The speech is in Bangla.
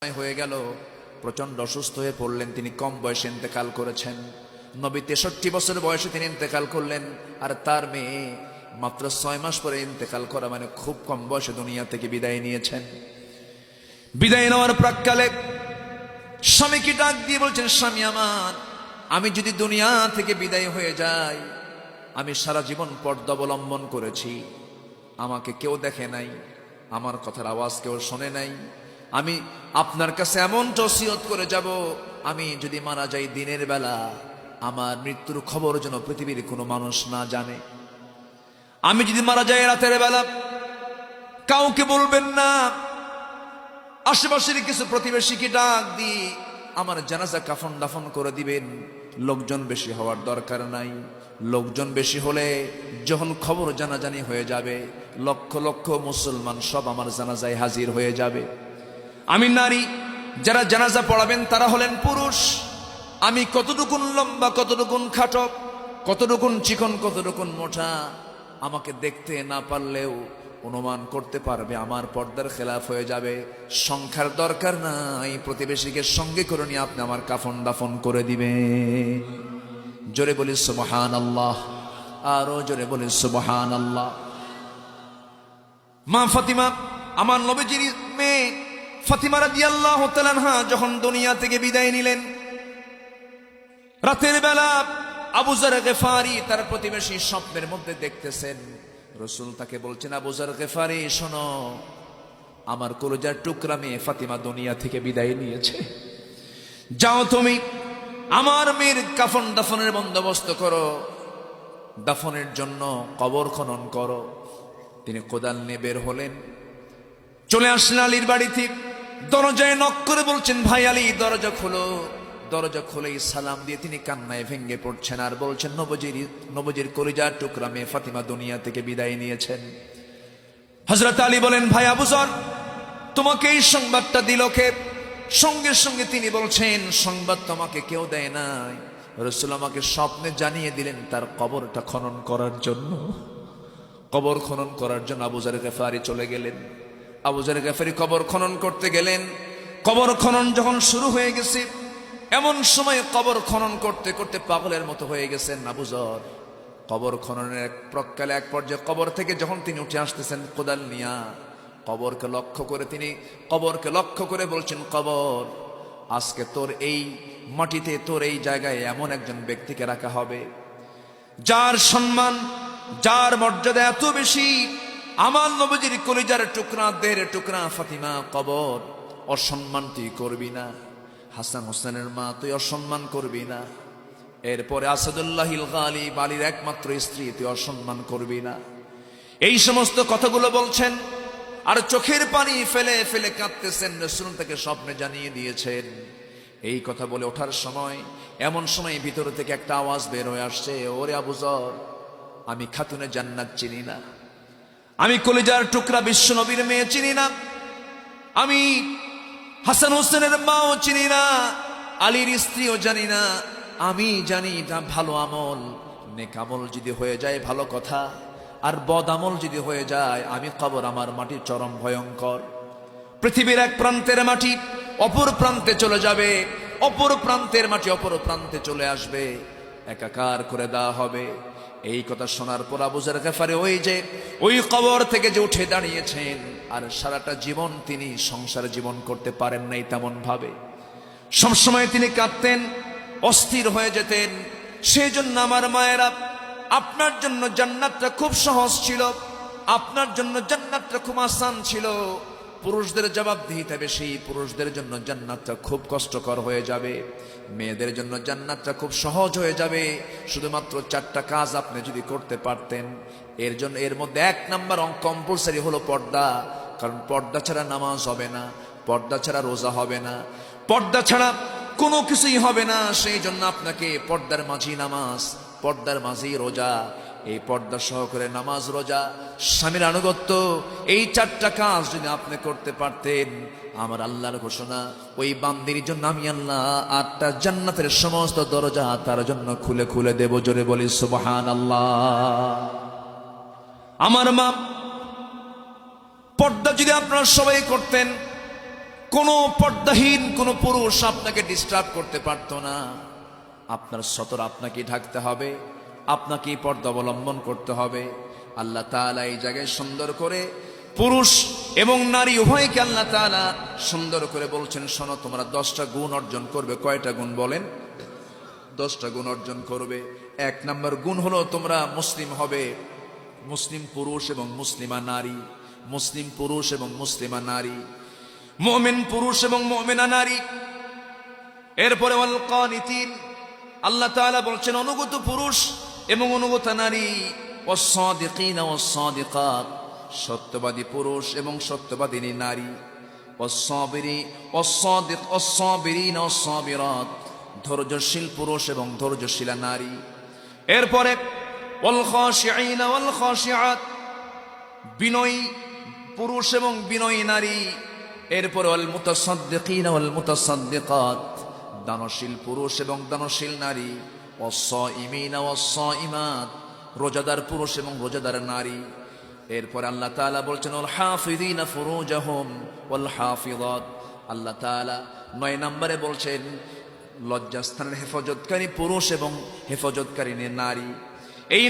হয়ে গেল, প্রচন্ড অসুস্থ হয়ে পড়লেন। তিনি কম বয়সে ইন্তেকাল করেছেন। নবী 63 বছর বয়সে তিনি ইন্তেকাল করলেন, আর তার মেয়ে মাত্র 6 মাস পরে ইন্তেকাল করা, মানে খুব কম বয়সে দুনিয়া থেকে বিদায় নিয়েছেন। বিদায় নেওয়ার প্রাক্কালে স্বামীকে ডাক দিয়ে বলছেন, স্বামী আমার, আমি যদি দুনিয়া থেকে বিদায় হয়ে যাই, আমি সারা জীবন পর্দা অবলম্বন করেছি, আমাকে কেউ দেখে নাই, আমার কথার আওয়াজ কেউ শোনে নাই, আমি আপনার কাছে এমন ওসিয়ত করে যাব, আমি যদি মারা যাই দিনের বেলা, আমার মৃত্যুর খবর যেন পৃথিবীর কোনো মানুষ না জানে। আমি যদি মারা যাই রাতের বেলা, কাউকে বলবেন না। আশেপাশের কিছু প্রতিবেশীকে ডাক দিয়ে আমার জানাজা কাফন দাফন করে দিবেন। লোকজন বেশি হওয়ার দরকার নাই, লোকজন বেশি হলে যখন খবর জানাজানি হয়ে যাবে, লক্ষ লক্ষ মুসলমান সব আমার জানাজায় হাজির হয়ে যাবে। আমি নারী, যারা জানাজা পড়াবেন তারা হলেন পুরুষ। আমি কতটুকুন লম্বা, কতটুকুন খাটো, কতটুকুন চিকন, কতটুকুন মোটা, আমাকে দেখতে না পারলেও অনুমান করতে পারবে আমার পর্দার খেলাফ হয়ে যাবে। সংখ্যার দরকার নাই, প্রতিবেশীকে সঙ্গে করে নিয়ে আপনি আমার কাফন দাফন করে দিবেন। জোরে বলি সুবহানাল্লাহ, আরো জোরে বলি সুবহানাল্লাহ। মা ফাতিমা, আমার নবীজির মেয়ে ফাতিমা রাদিয়াল্লাহু তাআলা আনহা যখন দুনিয়া থেকে বিদায় নিলেন, রাতের বেলা আবু যর গিফারি তার প্রতিবেশী স্বপ্নের মধ্যে দেখতেছেন। রাসূল তাকে বলছেন, আবু যর গিফারি শোনো, আমার কলিজার টুকরা মেয়ে ফাতিমা দুনিয়া থেকে বিদায় নিয়েছে, যাও তুমি আমার মেয়ের কাফন দাফনের বন্দোবস্ত করো, দাফনের জন্য কবর খনন করো। তিনি কোদাল নিয়ে বের হলেন, চলে আসলেন আলীর বাড়িতে। দরজায় নক করে বলছেন, ভাই আলী দরজা খোলো। দরজা খুলেই সালাম দিয়ে তিনি কান্নায় ভেঙে পড়ছেন আর বলছেন, নবীজির কলিজার টুকরা মেয়ে ফাতিমা দুনিয়া থেকে বিদায় নিয়েছেন। হযরত আলী বলেন, ভাই আবু যর, তোমাকে এই সংবাদটা দিল কে? সঙ্গে সঙ্গে তিনি বলছেন, সংবাদ তোমাকে কেউ দেয় নাই, রাসূল আমাকে স্বপ্নে জানিয়ে দিলেন তার কবরটা খনন করার জন্য। কবর খনন করার জন্য আবু যর গিফারি চলে গেলেন। আবু যর গিফারি কবর খনন করতে গেলেন। কবর খনন যখন শুরু হয়ে গেছে, এমন সময় কবর খনন করতে করতে পাগলের মতো হয়ে গেছেন আবু যর। কবর খননের এক প্রকালে এক পর্যায়ে কবর থেকে যখন তিনি উঠে আসতেছেন কোদাল নিয়া, কবরকে লক্ষ্য করে বলছেন, কবর, আজকে তোর এই মাটিতে, তোর এই জায়গায় এমন একজন ব্যক্তিকে রাখা হবে যার সম্মান, যার মর্যাদা এত বেশি, আমার নবীজির কলিজার টুকরা, দেহের টুকরা ফাতিমা, কবর অসম্মান তুই করবি না। হাসান হোসেনের মা, তুই অসম্মান করবি না। এরপরে আসাদুল্লাহিল গালিব, আলীর একমাত্র স্ত্রী, তুই অসম্মান করবি না। এই সমস্ত কথাগুলো বলছেন আর চোখের পানি ফেলে ফেলে কাঁদতেছেন। রাসূল তাকে স্বপ্নে জানিয়ে দিয়েছেন। এই কথা বলে ওঠার সময়, এমন সময় ভিতর থেকে একটা আওয়াজ বের হয়ে আসছে, ওরে আবু যর, আমি খাতুনে জান্নাত চিনি না, আমি কলিজার টুকরা বিশ্ব নবীর মেয়ে চিনি না, আমি হাসান হোসেনের মাও চিনি না, আলীর স্ত্রীও জানি না। আমি জানি এটা ভালো আমল, নেক আমল যদি হয়ে যায় ভালো কথা, আর বদ আমল যদি হয়ে যায়, আমি কবর, আমার মাটি চরম ভয়ঙ্কর। পৃথিবীর এক প্রান্তের মাটি অপর প্রান্তে চলে যাবে, অপর প্রান্তের মাটি অপর প্রান্তে চলে আসবে, একাকার করে দেওয়া হবে। এই কথা শোনার পর আবু যর গিফারি ওই কবর থেকে যে উঠে দাঁড়িয়েছেন, আর সারাটা জীবন তিনি সংসার জীবন করতে পারেন নাই তেমন ভাবে। সবসময় তিনি কাঁদতেন, অস্থির হয়ে যেতেন। সেই জন্য আমার মায়েরা, আপনার জন্য জান্নাতটা খুব সহজ ছিল, আপনার জন্য জান্নাতটা খুব আসান ছিল। পুরুষদের জবাবদিহিতা বেশি, পুরুষদের জন্য জান্নাতটা খুব কষ্টকর হয়ে যাবে। মেয়েদের জন্য জান্নাতটা খুব সহজ হয়ে যাবে। শুধুমাত্র 4টা কাজ আপনি যদি করতে পারতেন। এর মধ্যে 1 নাম্বার কম্পালসারি হলো পর্দা। কারণ পর্দা ছাড়া নামাজ হবে না, পর্দা ছাড়া রোজা হবে না, পর্দা ছাড়া কোনো কিছুই হবে না। সেই জন্য আপনাকে পর্দার মাঝি নামাজ, পর্দার মাঝি রোজা, এই পর্দা সহকারে নামাজ, রোজা, স্বামীর আনুগত্য, এই 4টা কাজ যদি আপনি করতে পারতেন, আমার আল্লাহর ঘোষণা, ওই বান্দির জন্য আমি আল্লাহ 8টা জান্নাতের সমস্ত দরজা তার জন্য খুলে খুলে দেব। জোরে বলি সুবহানাল্লাহ। আমার মা, পর্দা যদি আপনারা সবাই করতেন, কোনো পর্দাহীন কোনো পুরুষ আপনাকে ডিস্টার্ব করতে পারতো না। আপনার সতর আপনাকে ঢাকতে হবে, আপনাকে পর্দা অবলম্বন করতে হবে। আল্লাহ তাআলা এই জায়গায় সুন্দর করে পুরুষ এবং নারী উভয়কে আল্লাহ তাআলা সুন্দর করে বলছেন, শোনো তোমরা 10টা গুণ অর্জন করবে। কয়টা গুণ বলেন? 10টা গুণ অর্জন করবে। 1 নম্বর গুণ হলো তোমরা মুসলিম হবে, মুসলিম পুরুষ এবং মুসলিমা নারী, মুসলিম পুরুষ এবং মুসলিমা নারী, মুমিন পুরুষ এবং মুমিনা নারী। এরপরে ওয়াল কানিতিন, আল্লাহ তাআলা বলছেন অনুগত পুরুষ এবং অনুগত নারী, ওয়াস সাদিকিনা ওয়াস সাদিকাত, সত্যবাদী পুরুষ এবং সত্যবাদিনী নারী, ওয়াস সাবিরি ওয়াস সাদিক ওয়াস সাবিরিনা ওয়াস সাবিরাত, ধৈর্যশীল পুরুষ এবং ধৈর্যশীলা নারী। এরপরে ওয়াল খাশিঈনা ওয়াল খাশিআত, বিনয়ী পুরুষ এবং বিনয়ী নারী। এরপরে ওয়াল মুতাসাদ্দিকিনা ওয়াল মুতাসাদ্দিকাত, দানশীল পুরুষ এবং দানশীল নারী। ওয়াস সাইমিনা ওয়াস সাইমাত, রোজাদার পুরুষ এবং রোজাদার নারী। এরপর আল্লাহ তাআলা বলছেন ওয়াল হাফিযিনা ফুরুজাহুম ওয়াল হাফিযাত, আল্লাহ তাআলা 9 নম্বরে বলছেন লজ্জাস্থানের হেফাজতকারী পুরুষ এবং হেফাজতকারী নারী। এই